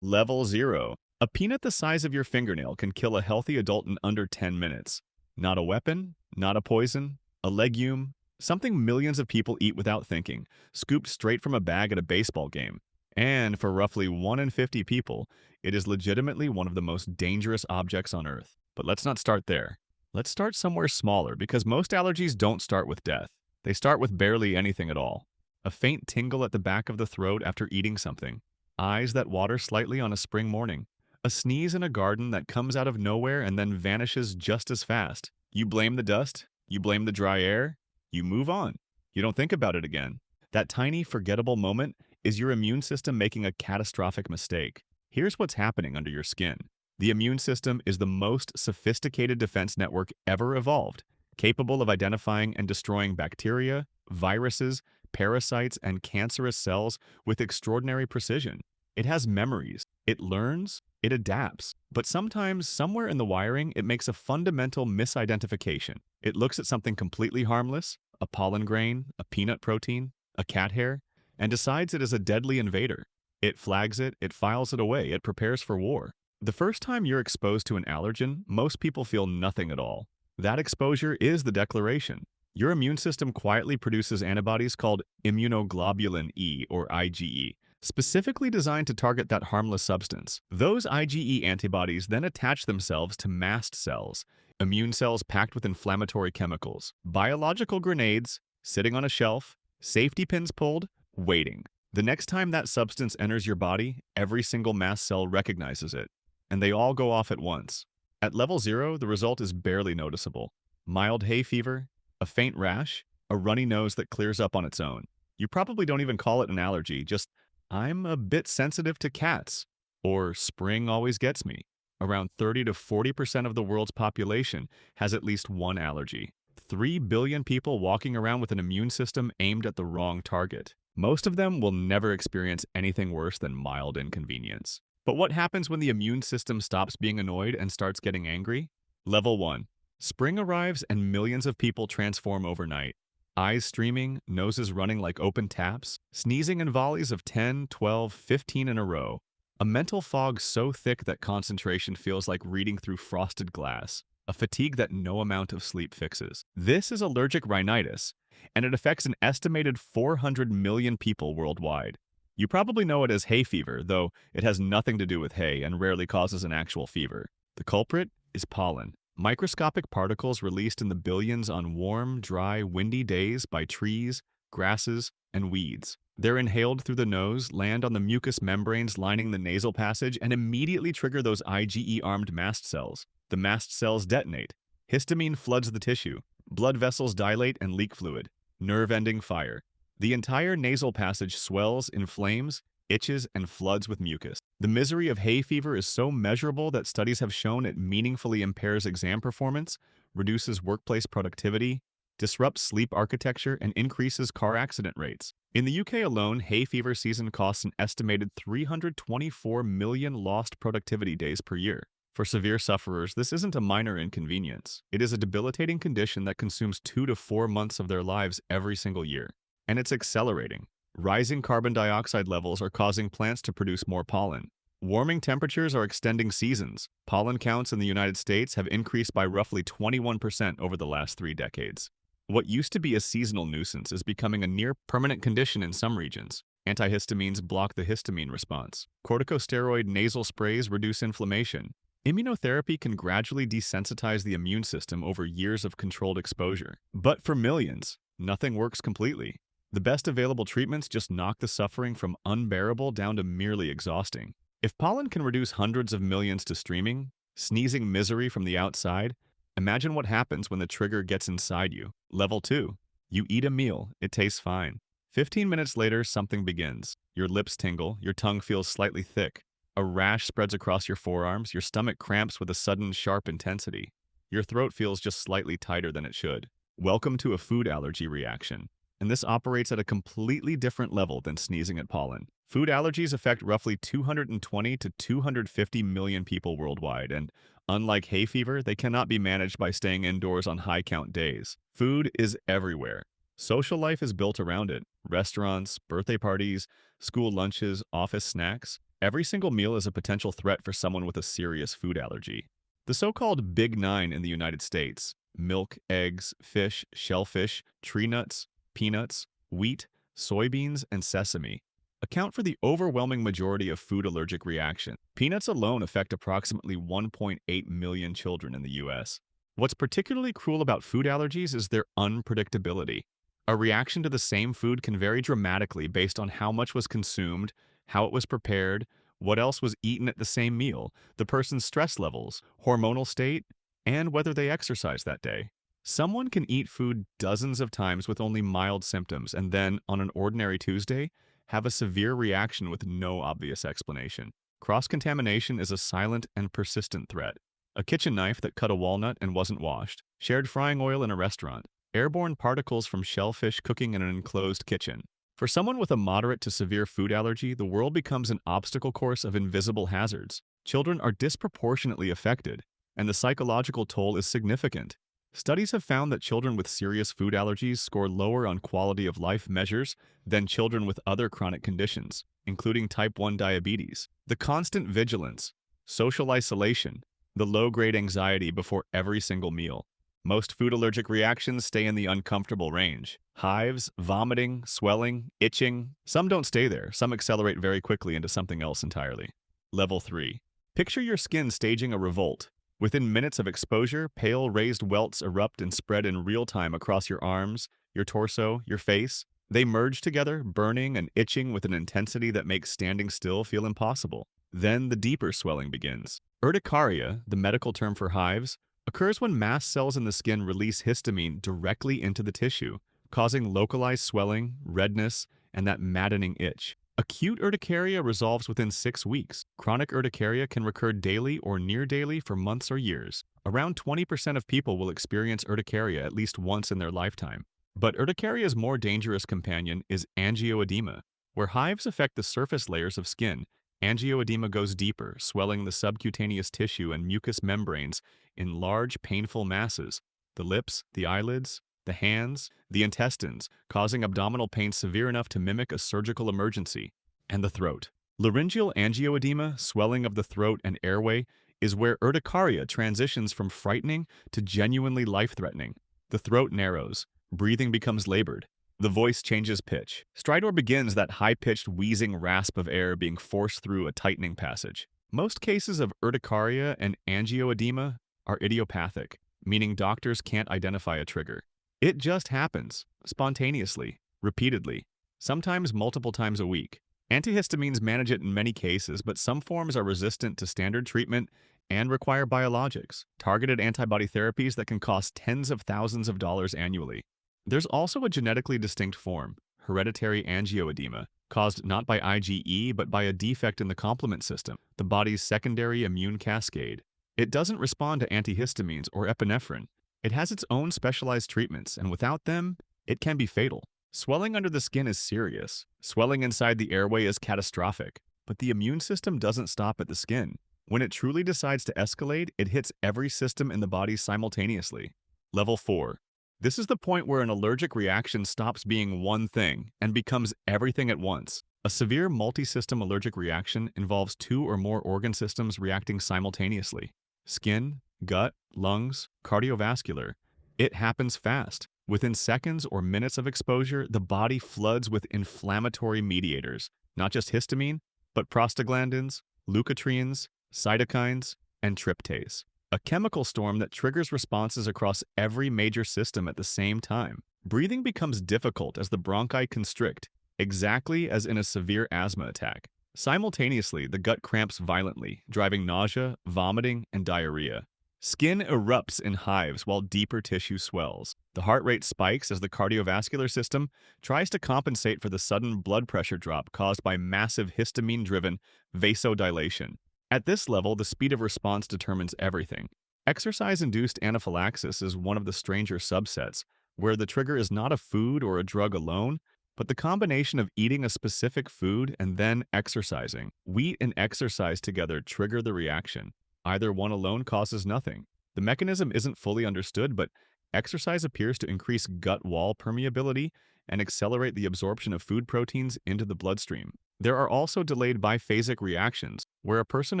Level 0. A peanut the size of your fingernail can kill a healthy adult in under 10 minutes. Not a weapon, not a poison, a legume, something millions of people eat without thinking, scooped straight from a bag at a baseball game. And for roughly 1 in 50 people, it is legitimately one of the most dangerous objects on Earth. But let's not start there. Let's start somewhere smaller because most allergies don't start with death. They start with barely anything at all. A faint tingle at the back of the throat after eating something, eyes that water slightly on a spring morning, a sneeze in a garden that comes out of nowhere and then vanishes just as fast. You blame the dust, you blame the dry air, you move on. You don't think about it again. That tiny, forgettable moment is your immune system making a catastrophic mistake. Here's what's happening under your skin. The immune system is the most sophisticated defense network ever evolved, capable of identifying and destroying bacteria, viruses, parasites, and cancerous cells with extraordinary precision. It has memories, it learns, it adapts, but sometimes, somewhere in the wiring, it makes a fundamental misidentification. It looks at something completely harmless, a pollen grain, a peanut protein, a cat hair, and decides it is a deadly invader. It flags it, it files it away, it prepares for war. The first time you're exposed to an allergen, most people feel nothing at all. That exposure is the declaration. Your immune system quietly produces antibodies called immunoglobulin E, or IgE, specifically designed to target that harmless substance. Those IgE antibodies then attach themselves to mast cells, immune cells packed with inflammatory chemicals, biological grenades, sitting on a shelf, safety pins pulled, waiting. The next time that substance enters your body, every single mast cell recognizes it, and they all go off at once. At level 0, the result is barely noticeable. Mild hay fever, a faint rash, a runny nose that clears up on its own. You probably don't even call it an allergy, just, I'm a bit sensitive to cats, or spring always gets me. Around 30 to 40% of the world's population has at least one allergy. 3 billion people walking around with an immune system aimed at the wrong target. Most of them will never experience anything worse than mild inconvenience. But what happens when the immune system stops being annoyed and starts getting angry? Level 1. Spring arrives and millions of people transform overnight. Eyes streaming, noses running like open taps, sneezing in volleys of 10, 12, 15 in a row. A mental fog so thick that concentration feels like reading through frosted glass. A fatigue that no amount of sleep fixes. This is allergic rhinitis, and it affects an estimated 400 million people worldwide. You probably know it as hay fever, though it has nothing to do with hay and rarely causes an actual fever. The culprit is pollen. Microscopic particles released in the billions on warm, dry, windy days by trees, grasses, and weeds. They're inhaled through the nose, land on the mucous membranes lining the nasal passage, and immediately trigger those IgE-armed mast cells. The mast cells detonate. Histamine floods the tissue. Blood vessels dilate and leak fluid. Nerve-ending fire. The entire nasal passage swells, inflames, itches, and floods with mucus. The misery of hay fever is so measurable that studies have shown it meaningfully impairs exam performance, reduces workplace productivity, disrupts sleep architecture, and increases car accident rates. In the UK alone, hay fever season costs an estimated 324 million lost productivity days per year. For severe sufferers, this isn't a minor inconvenience. It is a debilitating condition that consumes 2 to 4 months of their lives every single year. And it's accelerating. Rising carbon dioxide levels are causing plants to produce more pollen. Warming temperatures are extending seasons. Pollen counts in the United States have increased by roughly 21% over the last 3 decades. What used to be a seasonal nuisance is becoming a near-permanent condition in some regions. Antihistamines block the histamine response. Corticosteroid nasal sprays reduce inflammation. Immunotherapy can gradually desensitize the immune system over years of controlled exposure. But for millions, nothing works completely. The best available treatments just knock the suffering from unbearable down to merely exhausting. If pollen can reduce hundreds of millions to streaming, sneezing misery from the outside, imagine what happens when the trigger gets inside you. Level 2. You eat a meal, it tastes fine. 15 minutes later, something begins. Your lips tingle, your tongue feels slightly thick. A rash spreads across your forearms, your stomach cramps with a sudden, sharp intensity. Your throat feels just slightly tighter than it should. Welcome to a food allergy reaction. And this operates at a completely different level than sneezing at pollen. Food allergies affect roughly 220 to 250 million people worldwide, and unlike hay fever, they cannot be managed by staying indoors on high-count days. Food is everywhere. Social life is built around it. Restaurants, birthday parties, school lunches, office snacks. Every single meal is a potential threat for someone with a serious food allergy. The so-called Big Nine in the United States, milk, eggs, fish, shellfish, tree nuts, peanuts, wheat, soybeans, and sesame, account for the overwhelming majority of food allergic reactions. Peanuts alone affect approximately 1.8 million children in the US. What's particularly cruel about food allergies is their unpredictability. A reaction to the same food can vary dramatically based on how much was consumed, how it was prepared, what else was eaten at the same meal, the person's stress levels, hormonal state, and whether they exercised that day. Someone can eat food dozens of times with only mild symptoms and then, on an ordinary Tuesday, have a severe reaction with no obvious explanation. Cross-contamination is a silent and persistent threat. A kitchen knife that cut a walnut and wasn't washed, shared frying oil in a restaurant, airborne particles from shellfish cooking in an enclosed kitchen. For someone with a moderate to severe food allergy, the world becomes an obstacle course of invisible hazards. Children are disproportionately affected, and the psychological toll is significant. Studies have found that children with serious food allergies score lower on quality of life measures than children with other chronic conditions, including type 1 diabetes. The constant vigilance, social isolation, the low-grade anxiety before every single meal. Most food allergic reactions stay in the uncomfortable range. Hives, vomiting, swelling, itching. Some don't stay there. Some accelerate very quickly into something else entirely. Level 3. Picture your skin staging a revolt. Within minutes of exposure, pale, raised welts erupt and spread in real time across your arms, your torso, your face. They merge together, burning and itching with an intensity that makes standing still feel impossible. Then the deeper swelling begins. Urticaria, the medical term for hives, occurs when mast cells in the skin release histamine directly into the tissue, causing localized swelling, redness, and that maddening itch. Acute urticaria resolves within 6 weeks. Chronic urticaria can recur daily or near daily for months or years. Around 20% of people will experience urticaria at least once in their lifetime. But urticaria's more dangerous companion is angioedema. Where hives affect the surface layers of skin, angioedema goes deeper, swelling the subcutaneous tissue and mucous membranes in large, painful masses. The lips, the eyelids, the hands, the intestines, causing abdominal pain severe enough to mimic a surgical emergency. And the throat. Laryngeal angioedema, swelling of the throat and airway, is where urticaria transitions from frightening to genuinely life-threatening. The throat narrows. Breathing becomes labored. The voice changes pitch. Stridor begins that high-pitched wheezing rasp of air being forced through a tightening passage. Most cases of urticaria and angioedema are idiopathic, meaning doctors can't identify a trigger. It just happens, spontaneously, repeatedly, sometimes multiple times a week. Antihistamines manage it in many cases, but some forms are resistant to standard treatment and require biologics, targeted antibody therapies that can cost tens of thousands of dollars annually. There's also a genetically distinct form, hereditary angioedema, caused not by IgE but by a defect in the complement system, the body's secondary immune cascade. It doesn't respond to antihistamines or epinephrine. It has its own specialized treatments, and without them, it can be fatal. Swelling under the skin is serious. Swelling inside the airway is catastrophic. But the immune system doesn't stop at the skin. When it truly decides to escalate, it hits every system in the body simultaneously. Level 4. This is the point where an allergic reaction stops being one thing and becomes everything at once. A severe multi-system allergic reaction involves 2 or more organ systems reacting simultaneously. Skin, gut, lungs, cardiovascular. It happens fast. Within seconds or minutes of exposure, the body floods with inflammatory mediators, not just histamine, but prostaglandins, leukotrienes, cytokines, and tryptase. A chemical storm that triggers responses across every major system at the same time. Breathing becomes difficult as the bronchi constrict, exactly as in a severe asthma attack. Simultaneously, the gut cramps violently, driving nausea, vomiting, and diarrhea. Skin erupts in hives while deeper tissue swells. The heart rate spikes as the cardiovascular system tries to compensate for the sudden blood pressure drop caused by massive histamine-driven vasodilation. At this level, the speed of response determines everything. Exercise-induced anaphylaxis is one of the stranger subsets, where the trigger is not a food or a drug alone, but the combination of eating a specific food and then exercising. Wheat and exercise together trigger the reaction. Either one alone causes nothing. The mechanism isn't fully understood, but exercise appears to increase gut wall permeability and accelerate the absorption of food proteins into the bloodstream. There are also delayed biphasic reactions, where a person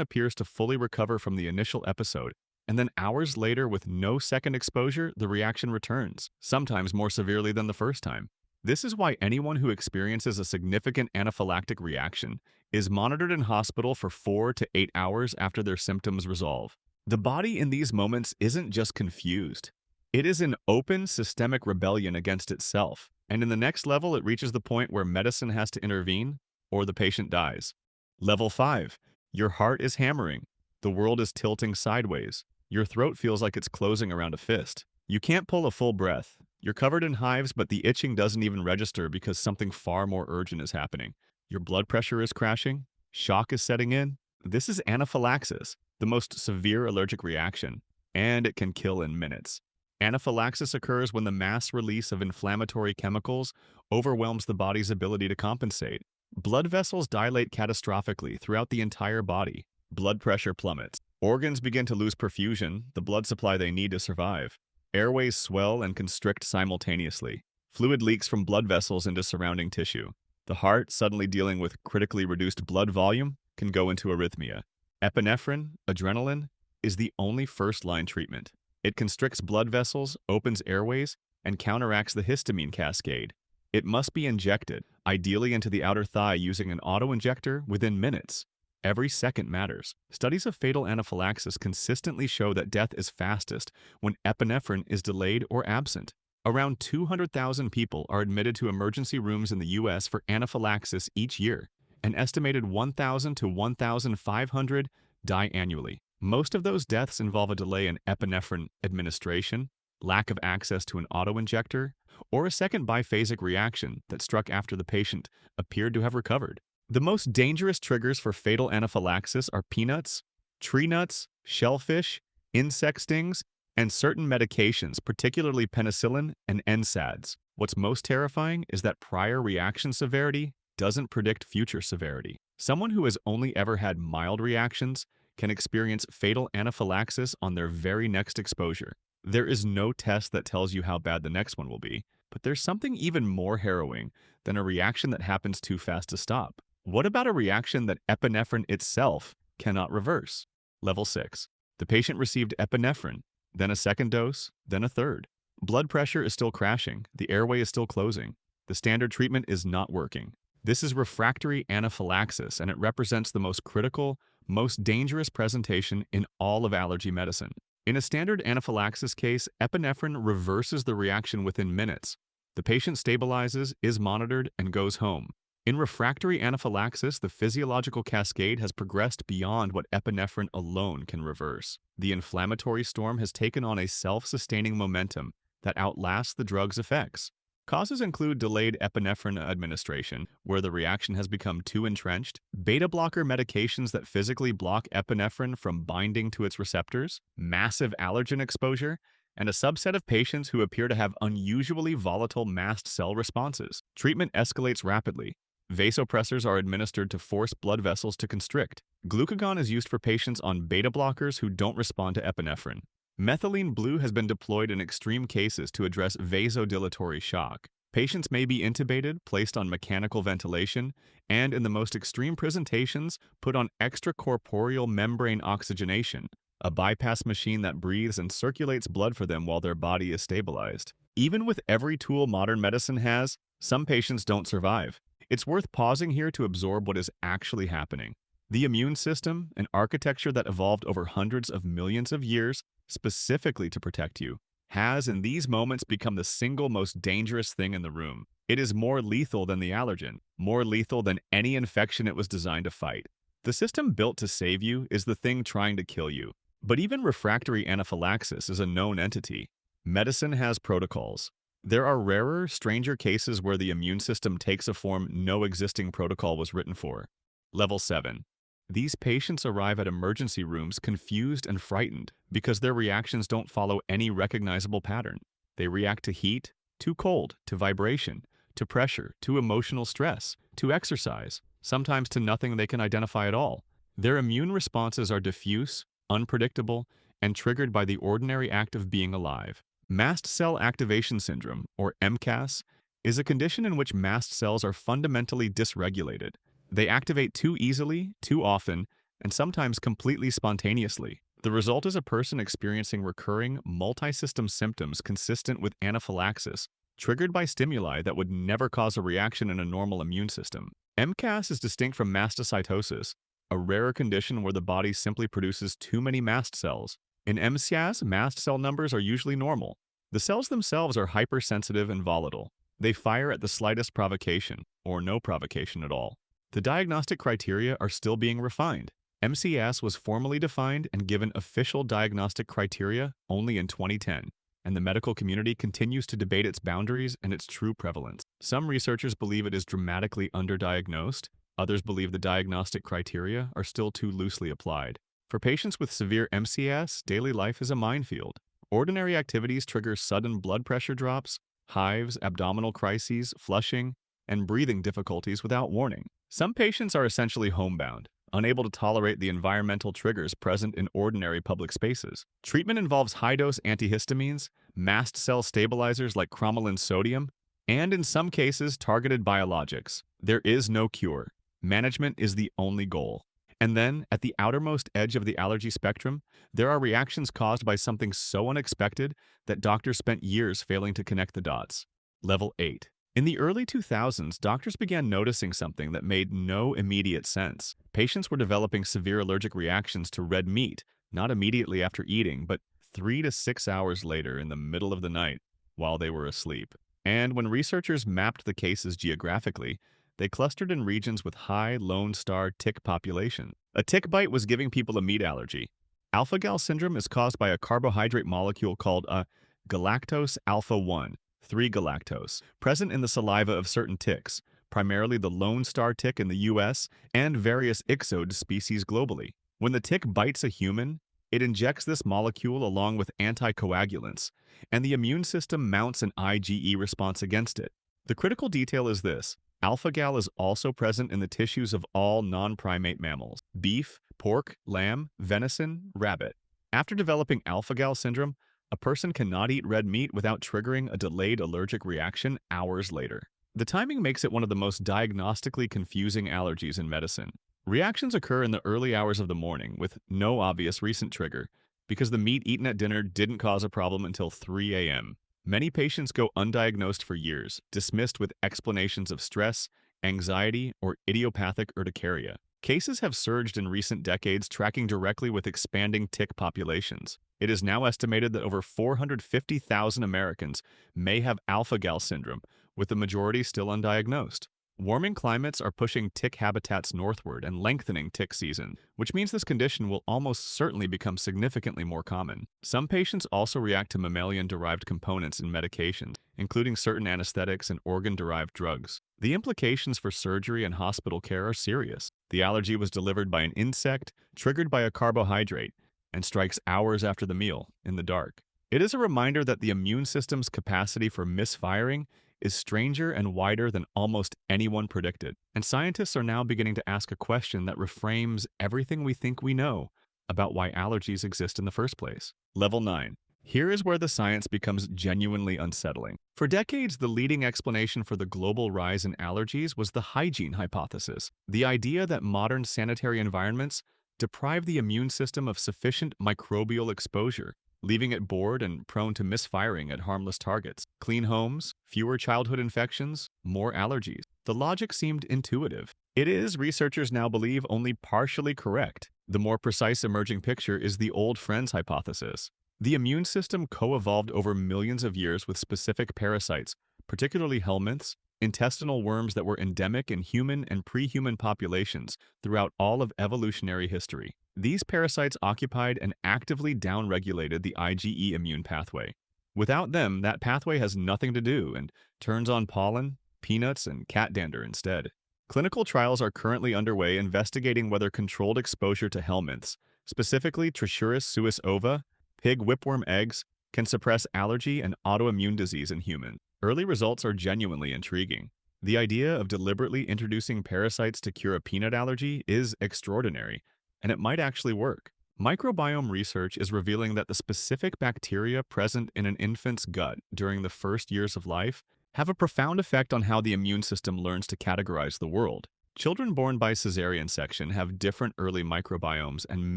appears to fully recover from the initial episode, and then hours later, with no second exposure, the reaction returns, sometimes more severely than the first time. This is why anyone who experiences a significant anaphylactic reaction is monitored in hospital for 4 to 8 hours after their symptoms resolve. The body in these moments isn't just confused. It is in open systemic rebellion against itself, and in the next level it reaches the point where medicine has to intervene or the patient dies. Level 5. Your heart is hammering. The world is tilting sideways. Your throat feels like it's closing around a fist. You can't pull a full breath. You're covered in hives, but the itching doesn't even register because something far more urgent is happening. Your blood pressure is crashing. Shock is setting in. This is anaphylaxis, the most severe allergic reaction, and it can kill in minutes. Anaphylaxis occurs when the mass release of inflammatory chemicals overwhelms the body's ability to compensate. Blood vessels dilate catastrophically throughout the entire body. Blood pressure plummets. Organs begin to lose perfusion, the blood supply they need to survive. Airways swell and constrict simultaneously. Fluid leaks from blood vessels into surrounding tissue. The heart, suddenly dealing with critically reduced blood volume, can go into arrhythmia. Epinephrine, adrenaline, is the only first-line treatment. It constricts blood vessels, opens airways, and counteracts the histamine cascade. It must be injected, ideally into the outer thigh using an auto-injector within minutes. Every second matters. Studies of fatal anaphylaxis consistently show that death is fastest when epinephrine is delayed or absent. Around 200,000 people are admitted to emergency rooms in the U.S. for anaphylaxis each year. An estimated 1,000 to 1,500 die annually. Most of those deaths involve a delay in epinephrine administration, lack of access to an auto-injector, or a second biphasic reaction that struck after the patient appeared to have recovered. The most dangerous triggers for fatal anaphylaxis are peanuts, tree nuts, shellfish, insect stings, and certain medications, particularly penicillin and NSAIDs. What's most terrifying is that prior reaction severity doesn't predict future severity. Someone who has only ever had mild reactions can experience fatal anaphylaxis on their very next exposure. There is no test that tells you how bad the next one will be, but there's something even more harrowing than a reaction that happens too fast to stop. What about a reaction that epinephrine itself cannot reverse? Level 6. The patient received epinephrine, then a second dose, then a third. Blood pressure is still crashing, the airway is still closing. The standard treatment is not working. This is refractory anaphylaxis, and it represents the most critical, most dangerous presentation in all of allergy medicine. In a standard anaphylaxis case, epinephrine reverses the reaction within minutes. The patient stabilizes, is monitored, and goes home. In refractory anaphylaxis, the physiological cascade has progressed beyond what epinephrine alone can reverse. The inflammatory storm has taken on a self-sustaining momentum that outlasts the drug's effects. Causes include delayed epinephrine administration, where the reaction has become too entrenched, beta blocker medications that physically block epinephrine from binding to its receptors, massive allergen exposure, and a subset of patients who appear to have unusually volatile mast cell responses. Treatment escalates rapidly. Vasopressors are administered to force blood vessels to constrict. Glucagon is used for patients on beta blockers who don't respond to epinephrine. Methylene blue has been deployed in extreme cases to address vasodilatory shock. Patients may be intubated, placed on mechanical ventilation, and in the most extreme presentations, put on extracorporeal membrane oxygenation, a bypass machine that breathes and circulates blood for them while their body is stabilized. Even with every tool modern medicine has, some patients don't survive. It's worth pausing here to absorb what is actually happening. The immune system, an architecture that evolved over hundreds of millions of years specifically to protect you, has in these moments become the single most dangerous thing in the room. It is more lethal than the allergen, more lethal than any infection it was designed to fight. The system built to save you is the thing trying to kill you. But even refractory anaphylaxis is a known entity. Medicine has protocols. There are rarer, stranger cases where the immune system takes a form no existing protocol was written for. Level 7. These patients arrive at emergency rooms confused and frightened because their reactions don't follow any recognizable pattern. They react to heat, to cold, to vibration, to pressure, to emotional stress, to exercise, sometimes to nothing they can identify at all. Their immune responses are diffuse, unpredictable, and triggered by the ordinary act of being alive. Mast cell activation syndrome, or MCAS, is a condition in which mast cells are fundamentally dysregulated. They activate too easily, too often, and sometimes completely spontaneously. The result is a person experiencing recurring, multi-system symptoms consistent with anaphylaxis, triggered by stimuli that would never cause a reaction in a normal immune system. MCAS is distinct from mastocytosis, a rarer condition where the body simply produces too many mast cells. In MCAS, mast cell numbers are usually normal. The cells themselves are hypersensitive and volatile. They fire at the slightest provocation, or no provocation at all. The diagnostic criteria are still being refined. MCAS was formally defined and given official diagnostic criteria only in 2010, and the medical community continues to debate its boundaries and its true prevalence. Some researchers believe it is dramatically underdiagnosed. Others believe the diagnostic criteria are still too loosely applied. For patients with severe MCAS, daily life is a minefield. Ordinary activities trigger sudden blood pressure drops, hives, abdominal crises, flushing, and breathing difficulties without warning. Some patients are essentially homebound, unable to tolerate the environmental triggers present in ordinary public spaces. Treatment involves high-dose antihistamines, mast cell stabilizers like cromolyn sodium, and in some cases, targeted biologics. There is no cure. Management is the only goal. And then, at the outermost edge of the allergy spectrum, there are reactions caused by something so unexpected that doctors spent years failing to connect the dots. Level 8. In the early 2000s, doctors began noticing something that made no immediate sense. Patients were developing severe allergic reactions to red meat, not immediately after eating, but 3 to 6 hours later in the middle of the night while they were asleep. And when researchers mapped the cases geographically, they clustered in regions with high Lone Star tick population. A tick bite was giving people a meat allergy. Alpha-gal syndrome is caused by a carbohydrate molecule called a galactose alpha-1, 3-galactose, present in the saliva of certain ticks, primarily the Lone Star tick in the US and various ixodes species globally. When the tick bites a human, it injects this molecule along with anticoagulants, and the immune system mounts an IgE response against it. The critical detail is this. Alpha-gal is also present in the tissues of all non-primate mammals: beef, pork, lamb, venison, rabbit. After developing alpha-gal syndrome, a person cannot eat red meat without triggering a delayed allergic reaction hours later. The timing makes it one of the most diagnostically confusing allergies in medicine. Reactions occur in the early hours of the morning with no obvious recent trigger, because the meat eaten at dinner didn't cause a problem until 3 a.m. Many patients go undiagnosed for years, dismissed with explanations of stress, anxiety, or idiopathic urticaria. Cases have surged in recent decades, tracking directly with expanding tick populations. It is now estimated that over 450,000 Americans may have alpha-gal syndrome, with the majority still undiagnosed. Warming climates are pushing tick habitats northward and lengthening tick season, which means this condition will almost certainly become significantly more common. Some patients also react to mammalian-derived components in medications, including certain anesthetics and organ-derived drugs. The implications for surgery and hospital care are serious. The allergy was delivered by an insect, triggered by a carbohydrate, and strikes hours after the meal, in the dark. It is a reminder that the immune system's capacity for misfiring is stranger and wider than almost anyone predicted. And scientists are now beginning to ask a question that reframes everything we think we know about why allergies exist in the first place. Level 9. Here is where the science becomes genuinely unsettling. For decades, the leading explanation for the global rise in allergies was the hygiene hypothesis, the idea that modern sanitary environments deprive the immune system of sufficient microbial exposure, leaving it bored and prone to misfiring at harmless targets. Clean homes, fewer childhood infections, more allergies. The logic seemed intuitive. It is, researchers now believe, only partially correct. The more precise emerging picture is the old friends hypothesis. The immune system co-evolved over millions of years with specific parasites, particularly helminths, intestinal worms that were endemic in human and pre-human populations throughout all of evolutionary history. These parasites occupied and actively downregulated the IgE immune pathway. Without them, that pathway has nothing to do and turns on pollen, peanuts, and cat dander instead. Clinical trials are currently underway investigating whether controlled exposure to helminths, specifically Trichuris suis ova, pig whipworm eggs, can suppress allergy and autoimmune disease in humans. Early results are genuinely intriguing. The idea of deliberately introducing parasites to cure a peanut allergy is extraordinary, and it might actually work. Microbiome research is revealing that the specific bacteria present in an infant's gut during the first years of life have a profound effect on how the immune system learns to categorize the world. Children born by cesarean section have different early microbiomes and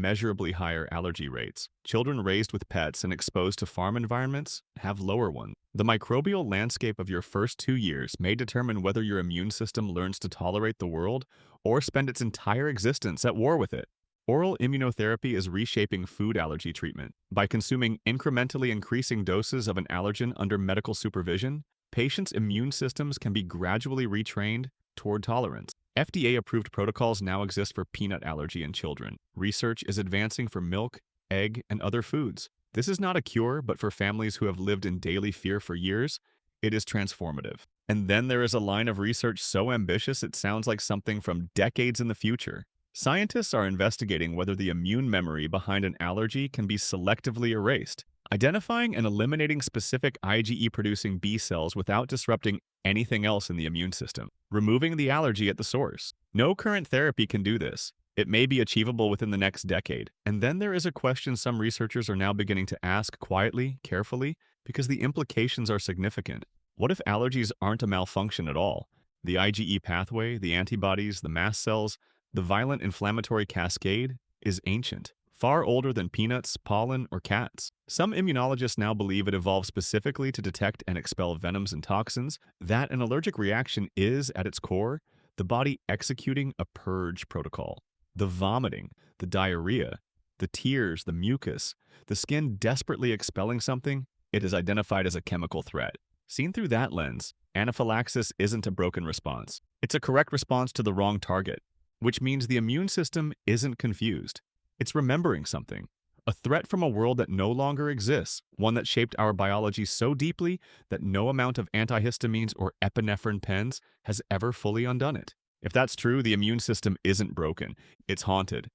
measurably higher allergy rates. Children raised with pets and exposed to farm environments have lower ones. The microbial landscape of your first 2 years may determine whether your immune system learns to tolerate the world or spend its entire existence at war with it. Oral immunotherapy is reshaping food allergy treatment. By consuming incrementally increasing doses of an allergen under medical supervision, patients' immune systems can be gradually retrained toward tolerance. FDA-approved protocols now exist for peanut allergy in children. Research is advancing for milk, egg, and other foods. This is not a cure, but for families who have lived in daily fear for years, it is transformative. And then there is a line of research so ambitious it sounds like something from decades in the future. Scientists are investigating whether the immune memory behind an allergy can be selectively erased, identifying and eliminating specific IgE-producing B cells without disrupting anything else in the immune system, removing the allergy at the source. No current therapy can do this. It may be achievable within the next decade. And then there is a question some researchers are now beginning to ask quietly, carefully, because the implications are significant. What if allergies aren't a malfunction at all? The IgE pathway, the antibodies, the mast cells, the violent inflammatory cascade is ancient, far older than peanuts, pollen, or cats. Some immunologists now believe it evolved specifically to detect and expel venoms and toxins, that an allergic reaction is, at its core, the body executing a purge protocol. The vomiting, the diarrhea, the tears, the mucus, the skin desperately expelling something, it is identified as a chemical threat. Seen through that lens, anaphylaxis isn't a broken response. It's a correct response to the wrong target, which means the immune system isn't confused. It's remembering something. A threat from a world that no longer exists, one that shaped our biology so deeply that no amount of antihistamines or epinephrine pens has ever fully undone it. If that's true, the immune system isn't broken. It's haunted.